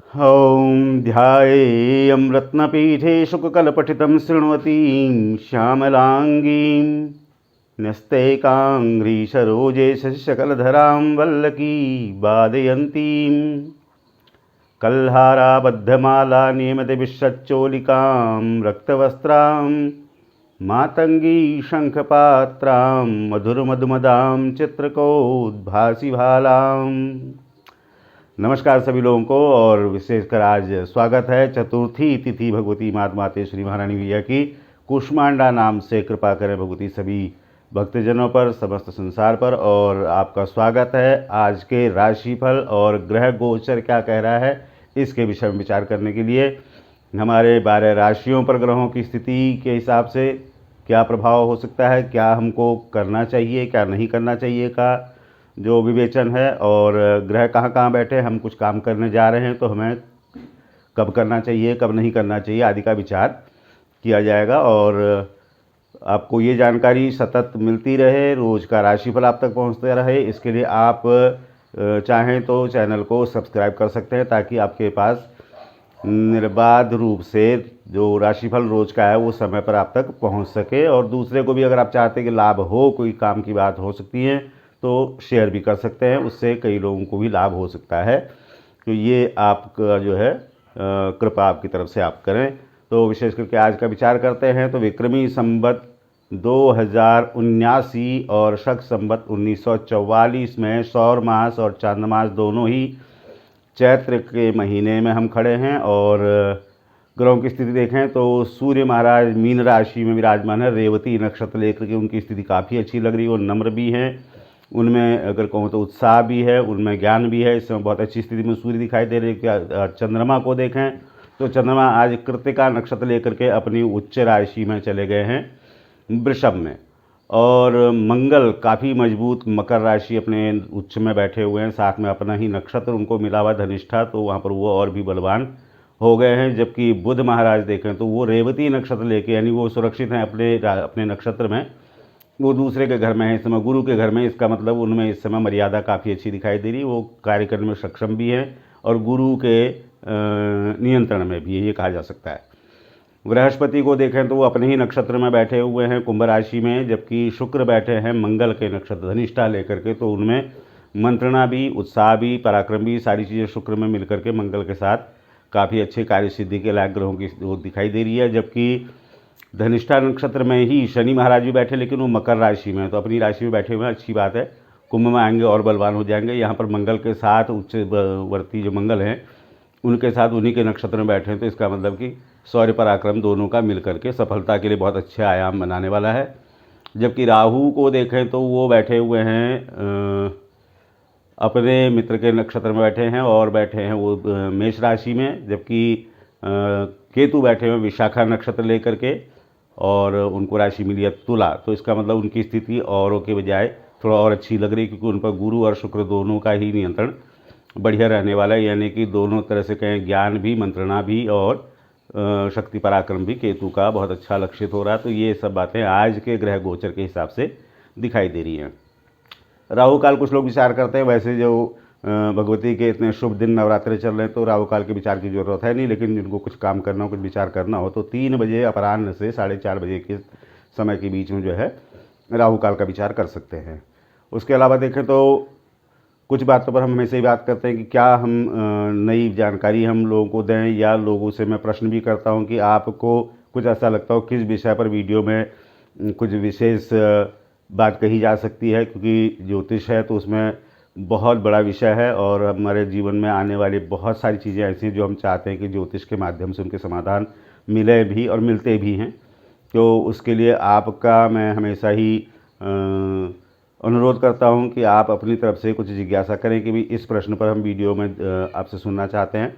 ॐ ध्यायेयं रत्नपीठे शुककलपठितं शृण्वतीं श्यामलाङ्गीं न्यस्तैकाङ्घ्रिसरोजे शशिशकलधरां वल्लकी वादयन्तीं कल्हाराबद्धमाला नियमितविश्वच्चोलिकां रक्तवस्त्रां मातङ्गी शङ्खपात्रां मधुरमधुमदां चित्रकोद्भासिभालाम्। नमस्कार सभी लोगों को, और विशेषकर आज स्वागत है चतुर्थी तिथि भगवती मातेश्वरी महारानी मैया की कुष्मांडा नाम से कृपा करें भगवती सभी भक्तजनों पर, समस्त संसार पर। और आपका स्वागत है आज के राशिफल और ग्रह गोचर क्या कह रहा है इसके विषय में विचार करने के लिए। हमारे 12 राशियों पर ग्रहों की स्थिति के हिसाब से क्या प्रभाव हो सकता है, क्या हमको करना चाहिए क्या नहीं करना चाहिए का जो विवेचन है, और ग्रह कहाँ कहाँ बैठे, हम कुछ काम करने जा रहे हैं तो हमें कब करना चाहिए कब नहीं करना चाहिए आदि का विचार किया जाएगा। और आपको ये जानकारी सतत मिलती रहे, रोज़ का राशिफल आप तक पहुंचते रहे, इसके लिए आप चाहें तो चैनल को सब्सक्राइब कर सकते हैं ताकि आपके पास निर्बाध रूप से जो राशिफल रोज़ का है वो समय पर आप तक पहुंच सके। और दूसरे को भी अगर आप चाहते हैं कि लाभ हो, कोई काम की बात हो सकती है तो शेयर भी कर सकते हैं, उससे कई लोगों को भी लाभ हो सकता है। तो ये आपका जो है कृपा आपकी तरफ से आप करें। तो विशेष करके आज का विचार करते हैं तो विक्रमी संवत 2079 और शक संवत 1944 में सौर मास और चांद मास दोनों ही चैत्र के महीने में हम खड़े हैं। और ग्रहों की स्थिति देखें तो सूर्य महाराज मीन राशि में विराजमान है, रेवती नक्षत्र लेकर के उनकी स्थिति काफ़ी अच्छी लग रही है, वो नम्र भी हैं, उनमें अगर कहूँ तो उत्साह भी है, उनमें ज्ञान भी है। इस समय बहुत अच्छी स्थिति में सूर्य दिखाई दे रही है। चंद्रमा को देखें तो चंद्रमा आज कृत्तिका नक्षत्र लेकर के अपनी उच्च राशि में चले गए हैं वृषभ में, और मंगल काफ़ी मजबूत मकर राशि अपने उच्च में बैठे हुए हैं, साथ में अपना ही नक्षत्र उनको मिला हुआ धनिष्ठा, तो वहाँ पर वो और भी बलवान हो गए हैं। जबकि बुध महाराज देखें तो वो रेवती नक्षत्र लेके, यानी वो सुरक्षित हैं अपने नक्षत्र में, वो दूसरे के घर में है इस समय, गुरु के घर में। इसका मतलब उनमें इस समय मर्यादा काफ़ी अच्छी दिखाई दे रही, वो कार्य करने में सक्षम भी हैं और गुरु के नियंत्रण में भी है, ये कहा जा सकता है। बृहस्पति को देखें तो वो अपने ही नक्षत्र में बैठे हुए हैं कुंभ राशि में, जबकि शुक्र बैठे हैं मंगल के नक्षत्र धनिष्ठा लेकर के, तो उनमें मंत्रणा भी, उत्साह भी, पराक्रम भी, सारी चीज़ें शुक्र में मिलकर के मंगल के साथ काफ़ी अच्छे कार्य सिद्धि के लायक ग्रहों की वो दिखाई दे रही है। जबकि धनिष्ठा नक्षत्र में ही शनि महाराज भी बैठे, लेकिन वो मकर राशि में, तो अपनी राशि में बैठे हुए हैं, अच्छी बात है। कुंभ में आएंगे और बलवान हो जाएंगे। यहाँ पर मंगल के साथ उच्चवर्ती जो मंगल हैं उनके साथ उन्हीं के नक्षत्र में बैठे हैं, तो इसका मतलब कि शौर्य पराक्रम दोनों का मिल करके सफलता के लिए बहुत अच्छे आयाम बनाने वाला है। जबकि राहु को देखें तो वो बैठे हुए हैं अपने मित्र के नक्षत्र में बैठे हैं, और बैठे हैं वो मेष राशि में। जबकि केतु बैठे हुए विशाखा नक्षत्र लेकर के, और उनको राशि मिली है तुला, तो इसका मतलब उनकी स्थिति औरों के बजाय थोड़ा और अच्छी लग रही है, क्योंकि उन पर गुरु और शुक्र दोनों का ही नियंत्रण बढ़िया रहने वाला है। यानी कि दोनों तरह से कहें, ज्ञान भी, मंत्रणा भी और शक्ति पराक्रम भी केतु का बहुत अच्छा लक्षित हो रहा है। तो ये सब बातें आज के ग्रह गोचर के हिसाब से दिखाई दे रही हैं। राहु काल कुछ लोग विचार करते हैं, वैसे जो भगवती के इतने शुभ दिन नवरात्रे चल रहे हैं तो राहु काल के विचार की ज़रूरत है नहीं, लेकिन जिनको कुछ काम करना हो, कुछ विचार करना हो तो 3 बजे अपराह्न से 4:30 बजे के समय के बीच में जो है राहु काल का विचार कर सकते हैं। उसके अलावा देखें तो कुछ बातों पर हम हमेशा ही बात करते हैं कि क्या हम नई जानकारी हम लोगों को दें, या लोगों से मैं प्रश्न भी करता हूं कि आपको कुछ ऐसा लगता हो किस विषय पर वीडियो में कुछ विशेष बात कही जा सकती है, क्योंकि ज्योतिष है तो उसमें बहुत बड़ा विषय है, और हमारे जीवन में आने वाली बहुत सारी चीज़ें ऐसी हैं जो हम चाहते हैं कि ज्योतिष के माध्यम से उनके समाधान मिले भी और मिलते भी हैं। तो उसके लिए आपका मैं हमेशा ही अनुरोध करता हूं कि आप अपनी तरफ से कुछ जिज्ञासा करें कि भी इस प्रश्न पर हम वीडियो में आपसे सुनना चाहते हैं,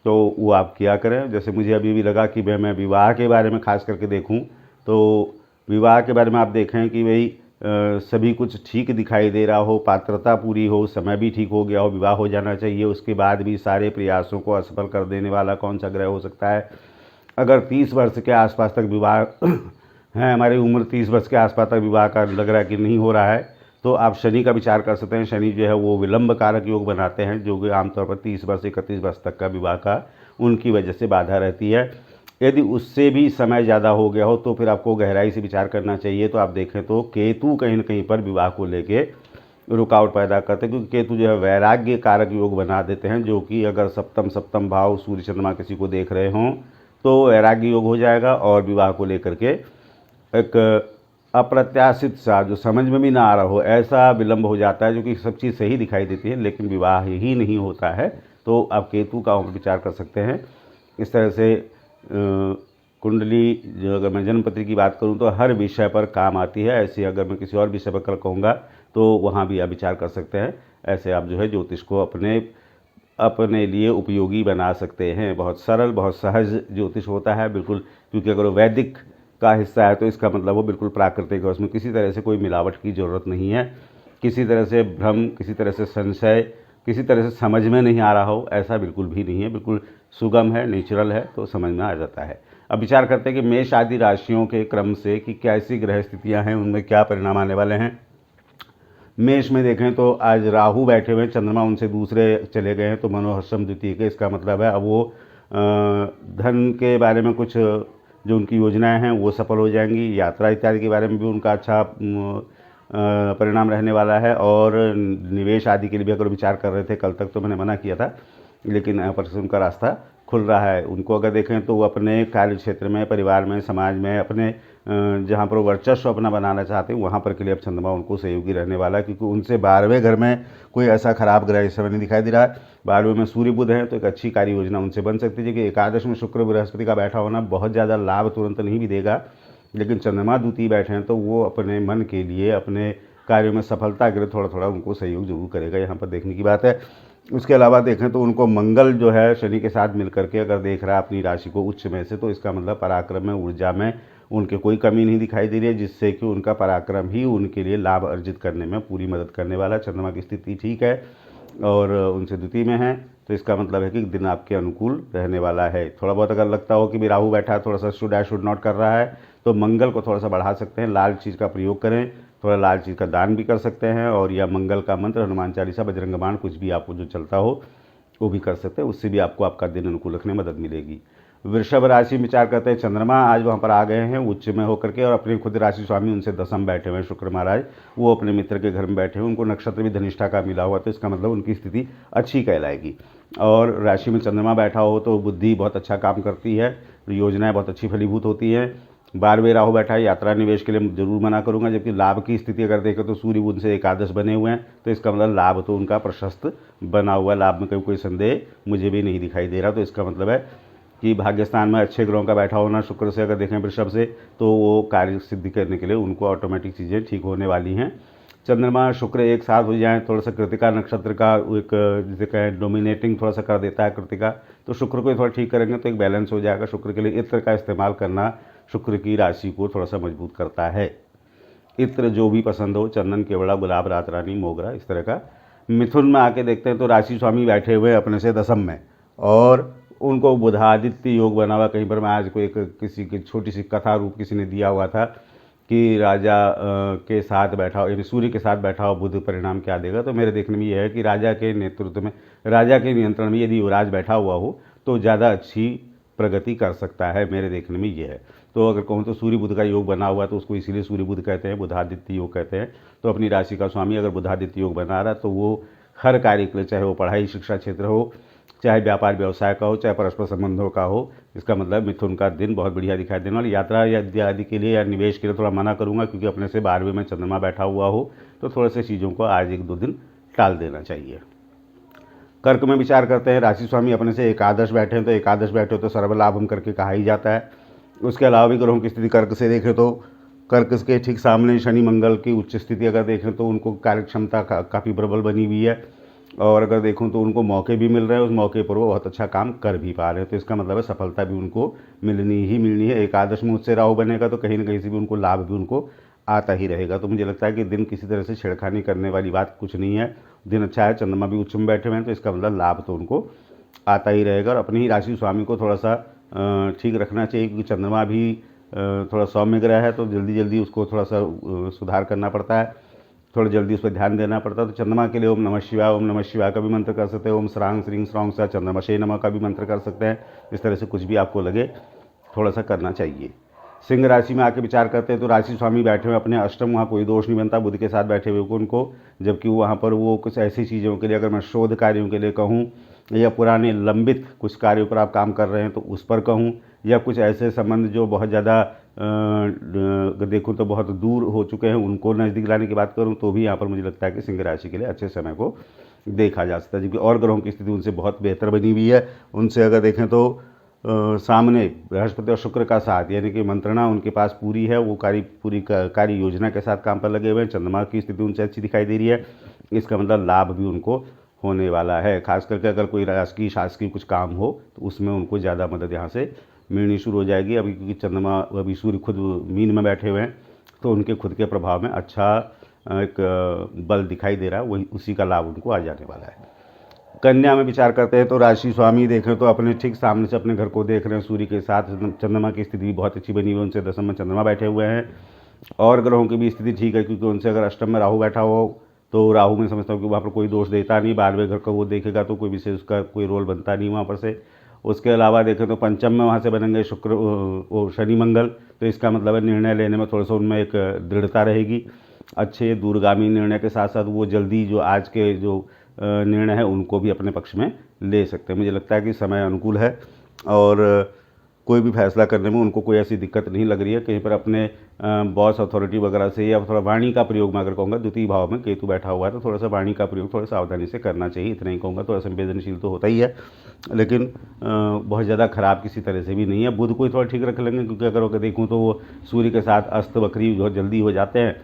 तो वो आप किया करें। जैसे मुझे अभी भी लगा कि मैं विवाह के बारे में खास करके देखूं, तो विवाह के बारे में आप देखें कि भाई सभी कुछ ठीक दिखाई दे रहा हो, पात्रता पूरी हो, समय भी ठीक हो गया हो, विवाह हो जाना चाहिए, उसके बाद भी सारे प्रयासों को असफल कर देने वाला कौन सा ग्रह हो सकता है। अगर 30 वर्ष के आसपास तक विवाह है, हमारी उम्र 30 वर्ष के आसपास तक विवाह का लग रहा है कि नहीं हो रहा है, तो आप शनि का विचार कर सकते हैं। शनि जो है वो विलंब कारक योग बनाते हैं, जो कि आमतौर पर 30 वर्ष 31 वर्ष तक का विवाह का उनकी वजह से बाधा रहती है। यदि उससे भी समय ज़्यादा हो गया हो तो फिर आपको गहराई से विचार करना चाहिए। तो आप देखें तो केतु कहीं न कहीं पर विवाह को लेके रुकावट पैदा करते हैं, क्योंकि केतु जो है वैराग्य कारक योग बना देते हैं, जो कि अगर सप्तम भाव सूर्य चंद्रमा किसी को देख रहे हों तो वैराग्य योग हो जाएगा और विवाह को लेकर के एक अप्रत्याशित सा, जो समझ में भी ना आ रहा हो, ऐसा विलंब हो जाता है, जो कि सब चीज़ सही दिखाई देती है लेकिन विवाह ही नहीं होता है। तो आप केतु का विचार कर सकते हैं। इस तरह से कुंडली जो, अगर मैं जन्मपत्री की बात करूं तो हर विषय पर काम आती है। ऐसे अगर मैं किसी और विषय पर कल कहूँगा तो वहाँ भी आप विचार कर सकते हैं। ऐसे आप जो है ज्योतिष को अपने लिए उपयोगी बना सकते हैं। बहुत सरल, बहुत सहज ज्योतिष होता है बिल्कुल, क्योंकि अगर वो वैदिक का हिस्सा है तो इसका मतलब वो बिल्कुल प्राकृतिक है। उसमें किसी तरह से कोई मिलावट की ज़रूरत नहीं है, किसी तरह से भ्रम, किसी तरह से संशय, किसी तरह से समझ में नहीं आ रहा हो, ऐसा बिल्कुल भी नहीं है। बिल्कुल सुगम है, नेचुरल है, तो समझ में आ जाता है। अब विचार करते हैं कि मेष आदि राशियों के क्रम से कि कैसी ग्रह स्थितियाँ हैं, उनमें क्या परिणाम आने वाले हैं। मेष में देखें तो आज राहु बैठे हुए हैं, चंद्रमा उनसे दूसरे चले गए हैं, तो मनोहर्षम द्वितीय के, इसका मतलब है अब वो धन के बारे में कुछ जो उनकी योजनाएं हैं वो सफल हो जाएंगी। यात्रा इत्यादि के बारे में भी उनका अच्छा परिणाम रहने वाला है। और निवेश आदि के लिए भी अगर विचार कर रहे थे, कल तक तो मैंने मना किया था, लेकिन यहाँ पर से उनका रास्ता खुल रहा है। उनको अगर देखें तो वो अपने कार्य क्षेत्र में, परिवार में, समाज में, अपने जहाँ पर वो वर्चस्व अपना बनाना चाहते हैं वहाँ पर के लिए अब चंद्रमा उनको सहयोगी रहने वाला है, क्योंकि उनसे 12वें घर में कोई ऐसा खराब ग्रह इस समय नहीं दिखाई दे रहा है। 12वें में सूर्य बुध है, तो एक अच्छी कार्य योजना उनसे बन सकती है। कि एकादश में शुक्र बृहस्पति का बैठा होना बहुत ज़्यादा लाभ तुरंत नहीं भी देगा, लेकिन चंद्रमा द्वितीय बैठे हैं तो वो अपने मन के लिए, अपने कार्यों में सफलता के लिए थोड़ा थोड़ा उनको सहयोग जरूर करेगा, यहाँ पर देखने की बात है। उसके अलावा देखें तो उनको मंगल जो है शनि के साथ मिलकर के अगर देख रहा है अपनी राशि को उच्च में से, तो इसका मतलब पराक्रम में, ऊर्जा में उनके कोई कमी नहीं दिखाई दे रही है, जिससे कि उनका पराक्रम ही उनके लिए लाभ अर्जित करने में पूरी मदद करने वाला। चंद्रमा की स्थिति ठीक है और उनसे द्वितीय में है, तो इसका मतलब है कि दिन आपके अनुकूल रहने वाला है। थोड़ा बहुत अगर लगता हो कि भी राहु बैठा थोड़ा सा शुड नॉट कर रहा है, तो मंगल को थोड़ा सा बढ़ा सकते हैं, लाल चीज़ का प्रयोग करें, थोड़ा लाल चीज़ का दान भी कर सकते हैं, और या मंगल का मंत्र, हनुमान चालीसा, बजरंग बाण, कुछ भी आपको जो चलता हो वो भी कर सकते हैं। उससे भी आपको आपका दिन अनुकूल रखने में मदद मिलेगी। वृषभ राशि में विचार करते हैं, चंद्रमा आज वहाँ पर आ गए हैं उच्च में होकर के, और अपने खुद राशि स्वामी उनसे दसम बैठे हुए हैं शुक्र महाराज, वो अपने मित्र के घर में बैठे हुए, उनको नक्षत्र भी धनिष्ठा का मिला हुआ, तो इसका मतलब उनकी स्थिति अच्छी कहलाएगी। और राशि में चंद्रमा बैठा हो तो बुद्धि बहुत अच्छा काम करती है, योजनाएं बहुत अच्छी फलीभूत होती हैं। 12वें राहु बैठा है, यात्रा निवेश के लिए जरूर मना करूंगा। जबकि लाभ की स्थिति अगर देखें तो सूर्य बुध से एकादश बने हुए हैं, तो इसका मतलब लाभ तो उनका प्रशस्त बना हुआ है, लाभ में कोई संदेह मुझे भी नहीं दिखाई दे रहा। तो इसका मतलब है कि भाग्यस्थान में अच्छे ग्रहों का बैठा होना शुक्र से अगर देखें वृषभ से, तो वो कार्य सिद्धि करने के लिए उनको ऑटोमेटिक चीज़ें ठीक होने वाली हैं। चंद्रमा शुक्र एक साथ हो जाएं, थोड़ा सा कृतिका नक्षत्र का एक जिसे कहें डोमिनेटिंग थोड़ा सा कर देता है कृतिका, तो शुक्र को थोड़ा ठीक करेंगे तो एक बैलेंस हो जाएगा। शुक्र के लिए इत्र का इस्तेमाल करना शुक्र की राशि को थोड़ा सा मजबूत करता है। इत्र जो भी पसंद हो, चंदन, केवड़ा, गुलाब, रात रानी, मोगरा, इस तरह का। मिथुन में आके देखते हैं तो राशि स्वामी बैठे हुए अपने से दसम में, और उनको बुधादित्य योग बना हुआ। कहीं पर मैं आज को एक किसी की छोटी सी कथा रूप किसी ने दिया हुआ था कि राजा के साथ बैठा हो, यानी सूर्य के साथ बैठा हो बुध परिणाम क्या देगा। तो मेरे देखने में यह है कि राजा के नेतृत्व में, राजा के नियंत्रण में यदि युवराज बैठा हुआ हो तो ज़्यादा अच्छी प्रगति कर सकता है, मेरे देखने में ये है। तो अगर कहूँ तो सूर्य बुध का योग बना हुआ है तो उसको इसीलिए सूर्य बुध कहते हैं, बुधादित्य योग कहते हैं। तो अपनी राशि का स्वामी अगर बुधादित्य योग बना रहा है तो वो हर कार्य के लिए, चाहे वो पढ़ाई शिक्षा क्षेत्र हो, चाहे व्यापार व्यवसाय का हो, चाहे परस्पर संबंधों का हो, इसका मतलब मिथुन का दिन बहुत बढ़िया दिखाई देने वाला। यात्रा या आदि के लिए या निवेश के लिए थोड़ा मना करूंगा, क्योंकि अपने से 12वें में चंद्रमा बैठा हुआ हो, तो थोड़े से चीज़ों को आज एक दो दिन टाल देना चाहिए। कर्क में विचार करते हैं, राशि स्वामी अपने से एकादश बैठे हैं, तो एकादश बैठे हो तो सर्वलाभम करके कहा ही जाता है। उसके अलावा भी ग्रहों की स्थिति कर्क से देखें तो कर्क के ठीक सामने शनि मंगल की उच्च स्थिति अगर देखें तो उनको कार्यक्षमता काफ़ी प्रबल बनी हुई है, और अगर देखूं तो उनको मौके भी मिल रहे हैं, उस मौके पर वो बहुत अच्छा काम कर भी पा रहे हैं। तो इसका मतलब है सफलता भी उनको मिलनी ही मिलनी है। एकादश में उससे राहु बनेगा तो कहीं ना कहीं से भी उनको लाभ भी उनको आता ही रहेगा। तो मुझे लगता है कि दिन किसी तरह से छेड़खानी करने वाली बात कुछ नहीं है, दिन अच्छा है। चंद्रमा भी उच्च में बैठे हुए हैं, तो इसका मतलब लाभ तो उनको आता ही रहेगा। और अपनी ही राशि स्वामी को थोड़ा सा ठीक रखना चाहिए, क्योंकि चंद्रमा भी थोड़ा सौम्य ग्रह है, तो जल्दी जल्दी उसको थोड़ा सा सुधार करना पड़ता है। थोड़ा जल्दी उस पर ध्यान देना पड़ता है। तो चंद्रमा के लिए ओम नमः शिवाय का भी मंत्र कर सकते हैं, ओम श्रांग श्रींग श्रौंग सा चंद्रमशे नमः का भी मंत्र कर सकते हैं। इस तरह से कुछ भी आपको लगे थोड़ा सा करना चाहिए। सिंह राशि में आके विचार करते हैं तो राशि स्वामी बैठे हुए अपने अष्टम, वहाँ कोई दोष नहीं बनता बुध के साथ बैठे हुए उनको, जबकि वहाँ पर वो कुछ ऐसी चीज़ों के लिए, अगर मैं शोध कार्यों के लिए कहूँ या पुराने लंबित कुछ कार्यों पर आप काम कर रहे हैं तो उस पर कहूँ, या कुछ ऐसे संबंध जो बहुत ज़्यादा देखूँ तो बहुत दूर हो चुके हैं उनको नज़दीक लाने की बात करूँ, तो भी यहाँ पर मुझे लगता है कि सिंह राशि के लिए अच्छे समय को देखा जा सकता है। जबकि और ग्रहों की स्थिति उनसे बहुत बेहतर बनी हुई है। उनसे अगर देखें तो सामने बृहस्पति और शुक्र का साथ, यानी कि मंत्रणा उनके पास पूरी है, वो पूरी कार्य योजना के साथ काम पर लगे हुए हैं। चंद्रमा की स्थिति उनसे अच्छी दिखाई दे रही है, इसका मतलब लाभ भी उनको होने वाला है। खास करके अगर कोई राजकीय शासकीय कुछ काम हो तो उसमें उनको ज़्यादा मदद यहाँ से मिलनी शुरू हो जाएगी। अभी क्योंकि चंद्रमा अभी सूर्य खुद मीन में बैठे हुए हैं तो उनके खुद के प्रभाव में अच्छा एक बल दिखाई दे रहा है, वही उसी का लाभ उनको आ जाने वाला है। कन्या में विचार करते हैं तो राशि स्वामी देखें तो अपने ठीक सामने से अपने घर को देख रहे हैं सूर्य के साथ। चंद्रमा की स्थिति भी बहुत अच्छी बनी हुई है, उनसे दशम में चंद्रमा बैठे हुए हैं। और ग्रहों की भी स्थिति ठीक है, क्योंकि उनसे अगर अष्टम में राहु बैठा हो तो राहु में समझता हूँ कि वहाँ पर कोई दोष देता नहीं, 12वें घर का वो देखेगा तो कोई विशेष उसका कोई रोल बनता नहीं वहाँ पर से। उसके अलावा देखें तो पंचम में वहाँ से बनेंगे शनि मंगल, तो इसका मतलब है निर्णय लेने में थोड़ा सा उनमें एक दृढ़ता रहेगी। अच्छे दूरगामी निर्णय के साथ साथ वो जल्दी जो आज के जो निर्णय है उनको भी अपने पक्ष में ले सकते हैं। मुझे लगता है कि समय अनुकूल है और कोई भी फैसला करने में उनको कोई ऐसी दिक्कत नहीं लग रही है। कहीं पर अपने बॉस अथॉरिटी वगैरह से या थोड़ा वाणी का प्रयोग मैं अगर कहूँगा, द्वितीय भाव में केतु बैठा हुआ है तो थोड़ा सा वाणी का प्रयोग थोड़ा सावधानी से करना चाहिए, इतना ही कहूँगा। थोड़ा संवेदनशील तो होता ही है, लेकिन बहुत ज़्यादा खराब किसी तरह से भी नहीं है। बुध को थोड़ा ठीक रख लेंगे, क्योंकि अगर देखूँ तो वो सूर्य के साथ अस्त वक्री बहुत जल्दी हो जाते हैं,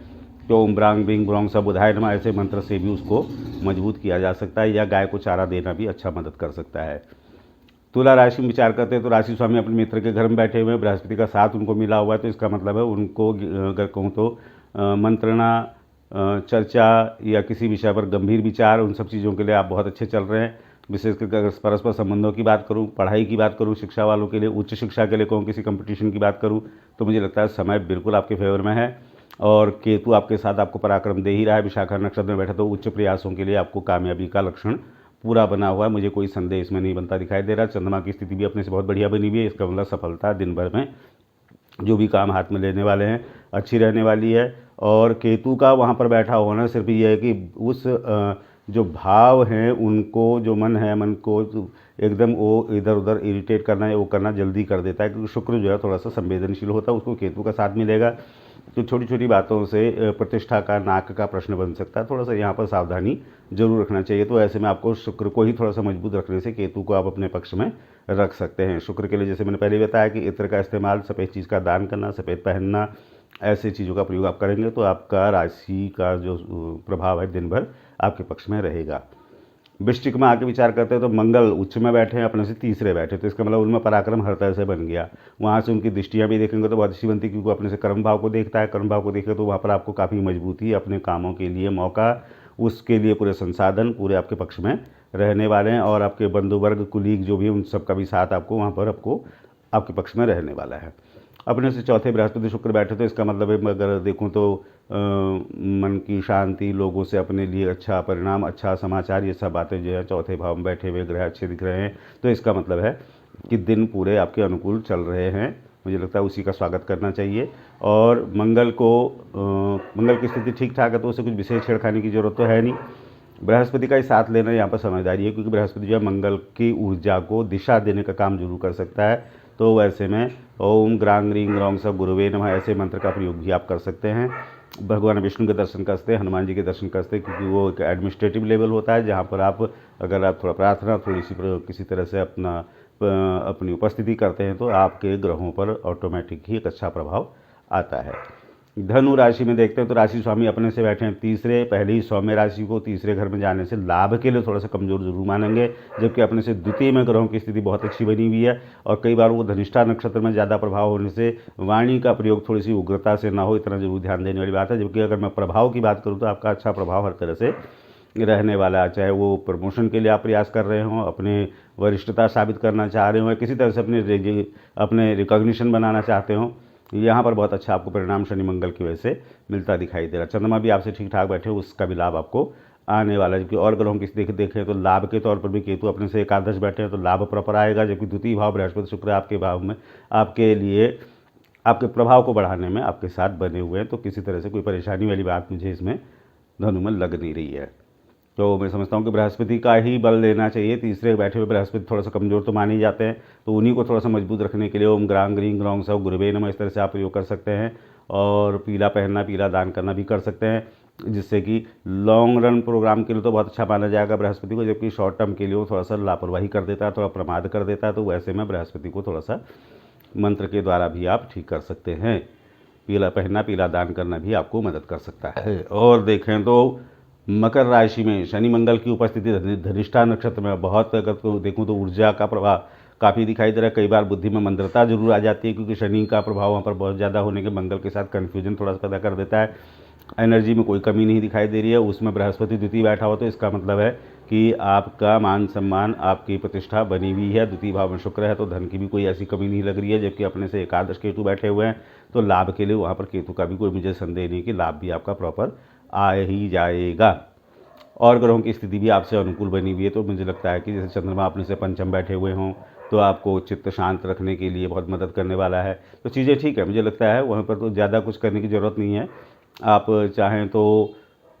तो ओम ब्रांग बिंग ब्रोंग सा बुधाय नमः ऐसे मंत्र से भी उसको मजबूत किया जा सकता है, या गाय को चारा देना भी अच्छा मदद कर सकता है। तुला राशि में विचार करते हैं तो राशि स्वामी अपने मित्र के घर में बैठे हुए हैं, बृहस्पति का साथ उनको मिला हुआ है, तो इसका मतलब है उनको अगर कहूँ तो मंत्रणा, चर्चा या किसी विषय पर गंभीर विचार, उन सब चीज़ों के लिए आप बहुत अच्छे चल रहे हैं। विशेष करके अगर परस्पर संबंधों की बात करूं, पढ़ाई की बात करूं, शिक्षा वालों के लिए, उच्च शिक्षा के लिए कहूँ, किसी कंपटीशन की बात करूं, तो मुझे लगता है समय बिल्कुल आपके फेवर में है। और केतु आपके साथ आपको पराक्रम दे ही रहा है, विशाखा नक्षत्र में बैठा, तो उच्च प्रयासों के लिए आपको कामयाबी का लक्षण पूरा बना हुआ है। मुझे कोई संदेह इसमें नहीं बनता दिखाई दे रहा। चंद्रमा की स्थिति भी अपने से बहुत बढ़िया बनी हुई है, इसका मतलब सफलता दिन भर में जो भी काम हाथ में लेने वाले हैं अच्छी रहने वाली है। और केतु का वहाँ पर बैठा होना सिर्फ ये है कि उस जो भाव हैं उनको, जो मन है, मन को एकदम वो इधर उधर इरिटेट करना है वो करना जल्दी कर देता है, क्योंकि शुक्र जो है थोड़ा सा संवेदनशील होता है, उसको केतु का साथ मिलेगा तो छोटी छोटी बातों से प्रतिष्ठा का, नाक का प्रश्न बन सकता है। थोड़ा सा यहाँ पर सावधानी जरूर रखना चाहिए। तो ऐसे में आपको शुक्र को ही थोड़ा सा मजबूत रखने से केतु को आप अपने पक्ष में रख सकते हैं। शुक्र के लिए जैसे मैंने पहले बताया कि इत्र का इस्तेमाल, सफ़ेद चीज़ का दान करना, सफ़ेद पहनना, ऐसे चीज़ों का प्रयोग आप करेंगे तो आपका राशि का जो प्रभाव है दिन भर आपके पक्ष में रहेगा। वृश्चिक में आके विचार करते हैं तो मंगल उच्च में बैठे हैं, अपने से तीसरे बैठे, तो इसका मतलब उनमें पराक्रम हर तरह से बन गया। वहाँ से उनकी दृष्टियाँ भी देखेंगे तो बहुत अच्छी बनती, क्योंकि अपने से कर्म भाव को देखता है। कर्म भाव को देखे तो वहाँ पर आपको काफ़ी मजबूती, अपने कामों के लिए मौका, उसके लिए पूरे संसाधन पूरे आपके पक्ष में रहने वाले हैं। और आपके बंधु वर्ग, कुलीग जो भी उन सबका भी साथ आपको वहाँ पर आपके पक्ष में रहने वाला है। अपने से चौथे बृहस्पति शुक्र बैठे, तो इसका मतलब है अगर देखूँ तो मन की शांति, लोगों से अपने लिए अच्छा परिणाम, अच्छा समाचार, ये सब बातें जो है चौथे भाव में बैठे हुए ग्रह अच्छे दिख रहे हैं, तो इसका मतलब है कि दिन पूरे आपके अनुकूल चल रहे हैं। मुझे लगता है उसी का स्वागत करना चाहिए। और मंगल की स्थिति ठीक ठाक है, तो उसे कुछ विशेष छेड़खानी की जरूरत तो है नहीं। बृहस्पति का ही साथ लेना यहाँ पर समझदारी है, क्योंकि बृहस्पति जो है मंगल की ऊर्जा को दिशा देने का काम जरूर कर सकता है। तो वैसे में ओम ग्रांग रींग रौंग सब गुरुवे नमः ऐसे मंत्र का प्रयोग भी आप कर सकते हैं। भगवान विष्णु के दर्शन करते हैं, हनुमान जी के दर्शन करते हैं, क्योंकि वो एक एडमिनिस्ट्रेटिव लेवल होता है जहाँ पर आप अगर आप थोड़ा प्रार्थना थोड़ी सी किसी तरह से अपनी उपस्थिति करते हैं तो आपके ग्रहों पर ऑटोमेटिक ही एक अच्छा प्रभाव आता है। धनु राशि में देखते हैं तो राशि स्वामी अपने से बैठे हैं तीसरे, पहले ही सौम्य राशि को तीसरे घर में जाने से लाभ के लिए थोड़ा सा कमजोर जरूर मानेंगे, जबकि अपने से द्वितीय में ग्रहों की स्थिति बहुत अच्छी बनी हुई है। और कई बार वो धनिष्ठा नक्षत्र में ज़्यादा प्रभाव होने से वाणी का प्रयोग थोड़ी सी उग्रता से ना हो, इतना जरूर ध्यान देने वाली बात है। जबकि अगर मैं प्रभाव की बात करूँ तो आपका अच्छा प्रभाव हर तरह से रहने वाला है, चाहे वो प्रमोशन के लिए आप प्रयास कर रहे हों, अपने वरिष्ठता साबित करना चाह रहे हो, किसी तरह से अपने रिकॉग्निशन बनाना चाहते हो, यहाँ पर बहुत अच्छा आपको परिणाम शनि मंगल की वजह से मिलता दिखाई दे रहा है। चंद्रमा भी आपसे ठीक ठाक बैठे, उसका भी लाभ आपको आने वाला है। जबकि और ग्रहों की देखें तो लाभ के तौर पर भी केतु अपने से एकादश बैठे हैं तो लाभ प्रॉपर आएगा। जबकि द्वितीय भाव बृहस्पति शुक्र आपके भाव में आपके लिए आपके प्रभाव को बढ़ाने में आपके साथ बने हुए हैं, तो किसी तरह से कोई परेशानी वाली बात मुझे इसमें धनु में लग नहीं रही है। तो मैं समझता हूँ कि बृहस्पति का ही बल लेना चाहिए। तीसरे बैठे हुए बृहस्पति थोड़ा सा कमज़ोर तो माने जाते हैं, तो उन्हीं को थोड़ा सा मजबूत रखने के लिए ओम ग्रांग ग्रीं ग्रौंग सव गुरुवे नमः इस तरह से आप प्रयोग कर सकते हैं। और पीला पहनना, पीला दान करना भी कर सकते हैं, जिससे कि लॉन्ग रन प्रोग्राम के लिए तो बहुत अच्छा माना जाएगा बृहस्पति को। जबकि शॉर्ट टर्म के लिए वो थोड़ा सा लापरवाही कर देता है, थोड़ा प्रमाद कर देता है, तो वैसे में बृहस्पति को थोड़ा सा मंत्र के द्वारा भी आप ठीक कर सकते हैं। पीला पहनना, पीला दान करना भी आपको मदद कर सकता है। और देखें तो मकर राशि में शनि मंगल की उपस्थिति धनिष्ठा नक्षत्र में बहुत, अगर देखूँ तो ऊर्जा का प्रभाव काफ़ी दिखाई दे रहा है। कई बार बुद्धि में मंदता जरूर आ जाती है, क्योंकि शनि का प्रभाव वहाँ पर बहुत ज़्यादा होने के मंगल के साथ कन्फ्यूजन थोड़ा सा पैदा कर देता है। एनर्जी में कोई कमी नहीं दिखाई दे रही है। उसमें बृहस्पति द्वितीय बैठा हो तो इसका मतलब है कि आपका मान सम्मान, आपकी प्रतिष्ठा बनी हुई है। द्वितीय भाव में शुक्र है तो धन की भी कोई ऐसी कमी नहीं लग रही है। जबकि अपने से एकादश केतु बैठे हुए हैं तो लाभ के लिए वहाँ पर केतु का भी कोई मुझे संदेह नहीं कि लाभ भी आपका प्रॉपर आ ही जाएगा। और ग्रहों की स्थिति भी आपसे अनुकूल बनी हुई है, तो मुझे लगता है कि जैसे चंद्रमा अपने से पंचम बैठे हुए हों तो आपको चित्त शांत रखने के लिए बहुत मदद करने वाला है। तो चीज़ें ठीक है, मुझे लगता है वहाँ पर तो ज़्यादा कुछ करने की ज़रूरत नहीं है। आप चाहें तो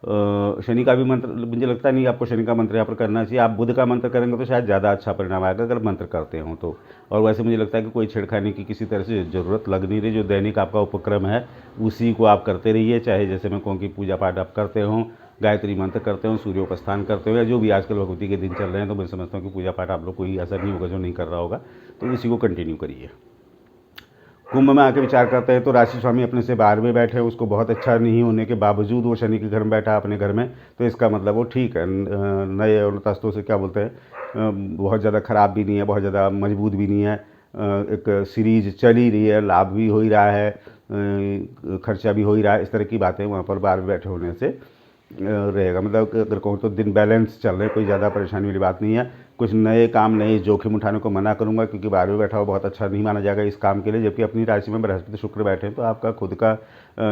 शनि का भी मंत्र, मुझे लगता नहीं आपको शनि का मंत्र यहाँ पर करना चाहिए। आप बुध का मंत्र करेंगे तो शायद ज़्यादा अच्छा परिणाम आएगा अगर मंत्र करते हो तो। और वैसे मुझे लगता है कि कोई छेड़खानी की किसी तरह से ज़रूरत लग नहीं रही। जो दैनिक आपका उपक्रम है उसी को आप करते रहिए। चाहे जैसे मैं कहूँ कि पूजा पाठ आप करते हों, गायत्री मंत्र करते हो, सूर्योपस्थान करते हो, या जो भी आजकल भगवती के दिन चल रहे हैं, तो मैं समझता हूँ कि पूजा पाठ आप लोग कोई असर नहीं होगा जो नहीं कर रहा होगा, तो इसी को कंटिन्यू करिए। कुंभ में आके विचार करते हैं तो राशि स्वामी अपने से 12वें बैठे हैं, उसको बहुत अच्छा नहीं होने के बावजूद वो शनि के घर में बैठा अपने घर में, तो इसका मतलब वो ठीक है। नए और तस्तों से क्या बोलते हैं, बहुत ज़्यादा ख़राब भी नहीं है, बहुत ज़्यादा मजबूत भी नहीं है। एक सीरीज चल ही रही है, लाभ भी हो ही रहा है, खर्चा भी हो ही रहा है। इस तरह की बातें वहाँ पर 12वें बैठे होने से रहेगा। मतलब अगर कहूँ तो दिन बैलेंस चल रहे, कोई ज़्यादा परेशानी वाली बात नहीं है। कुछ नए काम, नए जोखिम उठाने को मना करूंगा, क्योंकि 12वें बैठा हुआ बहुत अच्छा नहीं माना जाएगा इस काम के लिए। जबकि अपनी राशि में बृहस्पति शुक्र बैठे हैं तो आपका खुद का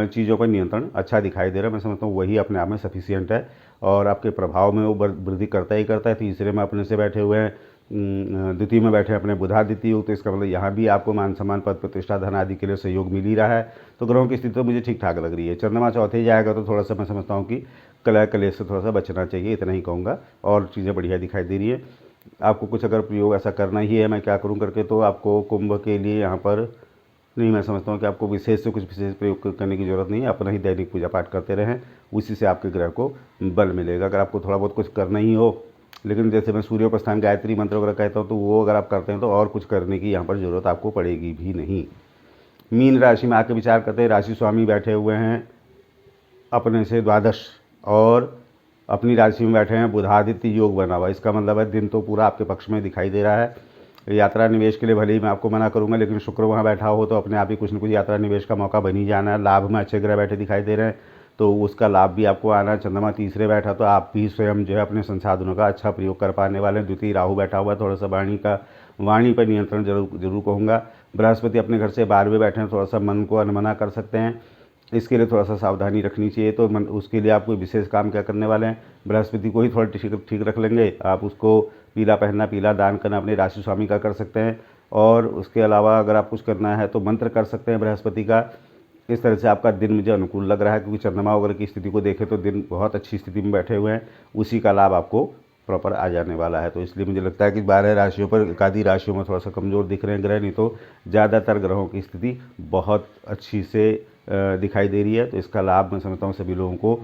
चीज़ों पर नियंत्रण अच्छा दिखाई दे रहा है। मैं समझता हूँ वही अपने आप में सफिशियंट है, और आपके प्रभाव में वो वृद्धि करता ही करता है। तीसरे में अपने से बैठे हुए हैं, द्वितीय में बैठे अपने बुधादित्य योग, तो इसका मतलब यहाँ भी आपको मान सम्मान, पद प्रतिष्ठा, धन आदि के लिए सहयोग मिल ही रहा है। तो ग्रहों की स्थिति तो मुझे ठीक ठाक लग रही है। चंद्रमा चौथे ही जाएगा तो थोड़ा सा मैं समझता हूँ कि कलह कलेश से थोड़ा सा बचना चाहिए, इतना ही कहूँगा। और चीज़ें बढ़िया दिखाई दे रही है। आपको कुछ अगर प्रयोग ऐसा करना ही है, मैं क्या करूं करके, तो आपको कुंभ के लिए यहाँ पर नहीं, मैं समझता हूँ कि आपको विशेष से कुछ विशेष प्रयोग करने की ज़रूरत नहीं है। अपना ही दैनिक पूजा पाठ करते रहें, उसी से आपके ग्रह को बल मिलेगा। अगर आपको थोड़ा बहुत कुछ करना ही हो, लेकिन जैसे मैं सूर्योपस्थान, गायत्री मंत्र वगैरह कहता हूँ, तो वो अगर आप करते हैं तो और कुछ करने की यहाँ पर ज़रूरत आपको पड़ेगी भी नहीं। मीन राशि में आके विचार करते हैं, राशि स्वामी बैठे हुए हैं अपने से द्वादश, और अपनी राशि में बैठे हैं बुधादित्य योग बना हुआ। इसका मतलब है दिन तो पूरा आपके पक्ष में दिखाई दे रहा है। यात्रा निवेश के लिए भले ही मैं आपको मना करूंगा, लेकिन शुक्र वहाँ बैठा हो तो अपने आप ही कुछ न कुछ यात्रा निवेश का मौका बन ही जाना है। लाभ में अच्छे ग्रह बैठे दिखाई दे रहे हैं तो उसका लाभ भी आपको आना है। चंद्रमा तीसरे बैठा तो आप भी स्वयं जो है अपने संसाधनों का अच्छा प्रयोग कर पाने वाले हैं। द्वितीय राहु बैठा हुआ है, थोड़ा सा वाणी पर नियंत्रण जरूर कहूँगा। बृहस्पति अपने घर से 12वें बैठे हैं, थोड़ा सा मन को अनमना कर सकते हैं, इसके लिए थोड़ा सा सावधानी रखनी चाहिए। तो उसके लिए आप कोई विशेष काम क्या करने वाले हैं, बृहस्पति को ही थोड़ा ठीक रख लेंगे। आप उसको पीला पहनना, पीला दान करना अपने राशि स्वामी का कर सकते हैं। और उसके अलावा अगर आप कुछ करना है तो मंत्र कर सकते हैं बृहस्पति का। इस तरह से आपका दिन मुझे अनुकूल लग रहा है, क्योंकि चंद्रमा वगैरह की स्थिति को देखें तो दिन बहुत अच्छी स्थिति में बैठे हुए हैं, उसी का लाभ आपको प्रॉपर आ जाने वाला है। तो इसलिए मुझे लगता है कि 12 राशियों पर एक आधी राशियों में थोड़ा सा कमज़ोर दिख रहे हैं ग्रह, नहीं तो ज़्यादातर ग्रहों की स्थिति बहुत अच्छी से दिखाई दे रही है। तो इसका लाभ मैं समझता हूँ सभी लोगों को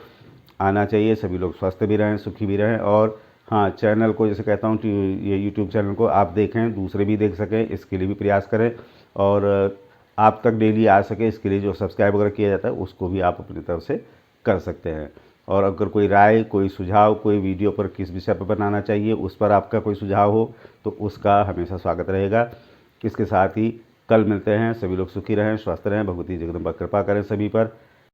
आना चाहिए, सभी लोग स्वस्थ भी रहें, सुखी भी रहें। और हाँ, चैनल को जैसे कहता हूँ कि ये यूट्यूब चैनल को आप देखें, दूसरे भी देख सकें, इसके लिए भी प्रयास करें। और आप तक डेली आ सके, इसके लिए जो सब्सक्राइब वगैरह किया जाता है उसको भी आप अपनी तरफ से कर सकते हैं। और अगर कोई राय, कोई सुझाव, कोई वीडियो पर किस विषय पर बनाना चाहिए, उस पर आपका कोई सुझाव हो तो उसका हमेशा स्वागत रहेगा। इसके साथ ही कल मिलते हैं। सभी लोग सुखी रहें, स्वस्थ रहें, भगवती जगदम्बा कृपा करें सभी पर।